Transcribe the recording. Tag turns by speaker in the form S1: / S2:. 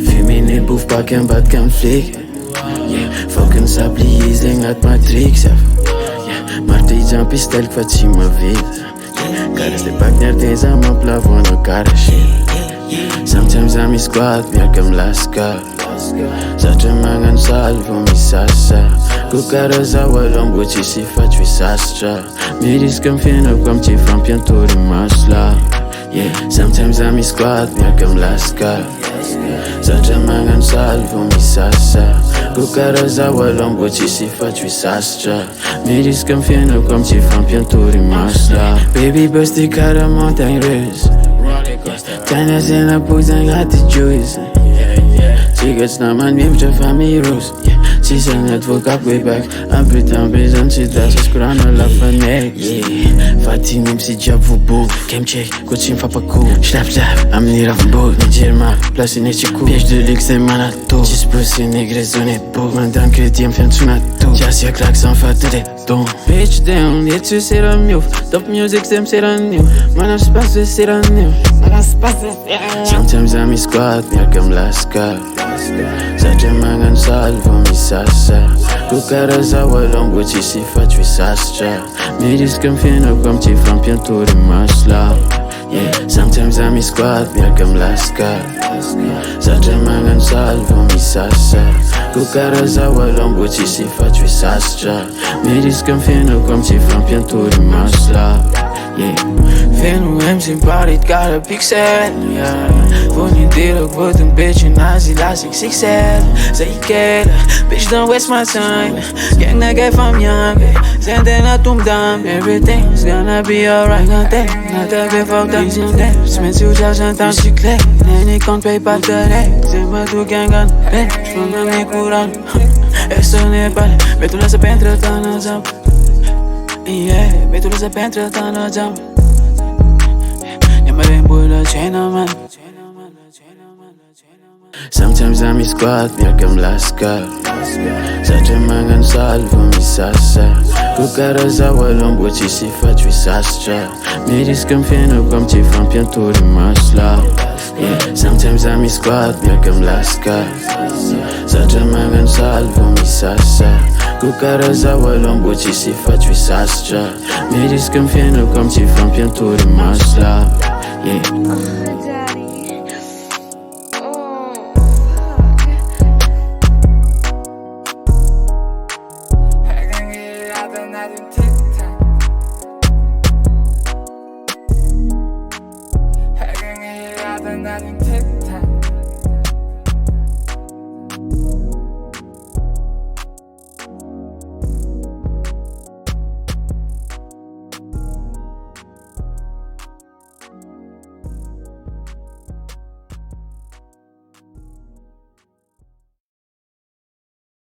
S1: Fumer bouffe pas qu'un bat qu'un flic. Fucking sablier zengat matrix. Marty jump pistel fa tsy mavita. Caras de partner des amants plavon au carachine. Sometimes I'm squad miarka milascar. Zatra mangan salvo misasa. Kukara zawalombo tsisy fatry sastra. Miriska mifianako am tsy fampiantory masla. Sometimes I'm squad miarka milascar. Zatra mangan salvo misasa. Kukara zawalombo tsisy fatry sastra. Miriska mifianako am tsy fampiantory masla. Baby busty kara montagne russe. Tanya zena puzang hati juice. Cigarettes naman mimtra famille rose. Season advocat way back. Un putain besoin si das scrano la fenêtre. Fatini si job vubu. Game check, coaching fa pas cool. Slap slap, amni ravbo. Nigirma, place in echiku. Piège de luxe et manato. Disposi negre zone po. Mandan crédit en fianzunato. Jassia claque sans fatale ton. Bitch down, yet tu seras mieux. Top music sem sera new. Man space sera new. Sometimes I'm squad, miarka milascar. Zatra mangan salvo misasa. Kukara zawalombo tsisy fatry sastra. Miriska mifianako am tsy fampiantory masla. Sometimes I'm squad, miarka milascar. Zatra mangan salvo misasa. Kukara zawalombo tsisy fatry sastra. Miriska mifianako am tsy fampiantory masla. Feno MC parit cara pixel. Voni dirok vot een beetje nazi las ik zichzelf. Zeg ik bitch don't waste my time. Gang na guy van Miami. Zende na Tumdam. Everything's gonna be alright. Not that be fucked up. Easy on them. Smith you just en temps cyclé. En ik kan pay pas de rek. Zeg maar toe gang aan. J'peux me me couran. Eso n'est pas. Mais tout le se pentre dans nos jambes. Mais tout le se pentre dans nos jambes. Sometimes I'm squad, miarka milascar. Zatra mangan salvo misasa. Kukara zawalombo tsisy fatry sastra. Miriska mifianako am tsy fampiantory masla. Sometimes I'm squad, miarka milascar. Zatra mangan salvo misasa. Kukara zawalombo tsisy fatry sastra. Miriska mifianako am tsy fampiantory masla.
S2: Nothing